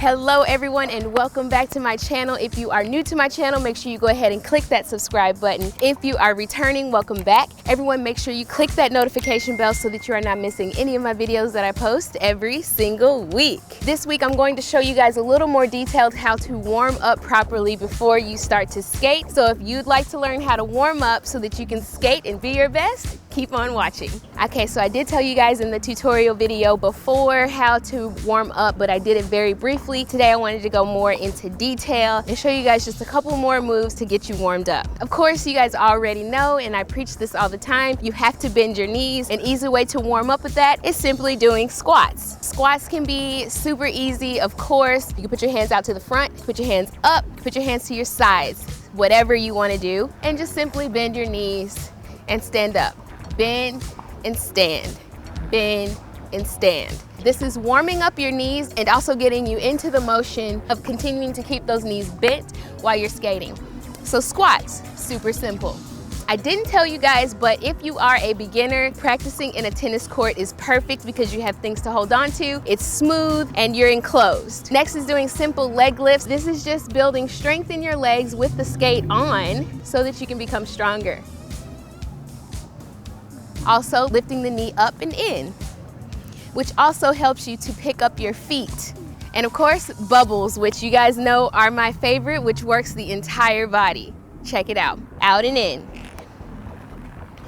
Hello everyone and welcome back to my channel. If you are new to my channel, make sure you go ahead and click that subscribe button. If you are returning, welcome back. Everyone, make sure you click that notification bell so that you are not missing any of my videos that I post every single week. This week I'm going to show you guys a little more detailed how to warm up properly before you start to skate. So if you'd like to learn how to warm up so that you can skate and be your best, keep on watching. Okay, so I did tell you guys in the tutorial video before how to warm up, but I did it very briefly. Today I wanted to go more into detail and show you guys just a couple more moves to get you warmed up. Of course, you guys already know, and I preach this all the time, you have to bend your knees. An easy way to warm up with that is simply doing squats. Squats can be super easy, of course. You can put your hands out to the front, put your hands up, put your hands to your sides, whatever you want to do, and just simply bend your knees and stand up. Bend and stand, bend and stand. This is warming up your knees and also getting you into the motion of continuing to keep those knees bent while you're skating. So squats, super simple. I didn't tell you guys, but if you are a beginner, practicing in a tennis court is perfect because you have things to hold on to, it's smooth, and you're enclosed. Next is doing simple leg lifts. This is just building strength in your legs with the skate on so that you can become stronger. Also lifting the knee up and in, which also helps you to pick up your feet. And of course, bubbles, which you guys know are my favorite, which works the entire body. Check it out. Out and in.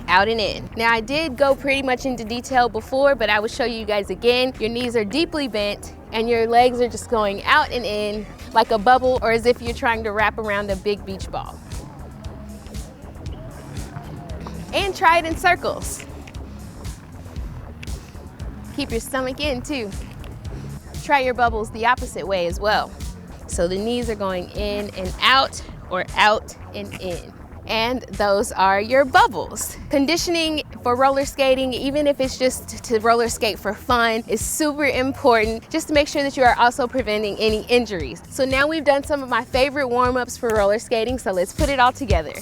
Out and in. Now I did go pretty much into detail before, but I will show you guys again. Your knees are deeply bent and your legs are just going out and in like a bubble, or as if you're trying to wrap around a big beach ball. And try it in circles. Keep your stomach in too. Try your bubbles the opposite way as well. So the knees are going in and out, or out and in. And those are your bubbles. Conditioning for roller skating, even if it's just to roller skate for fun, is super important just to make sure that you are also preventing any injuries. So now we've done some of my favorite warm-ups for roller skating, so let's put it all together.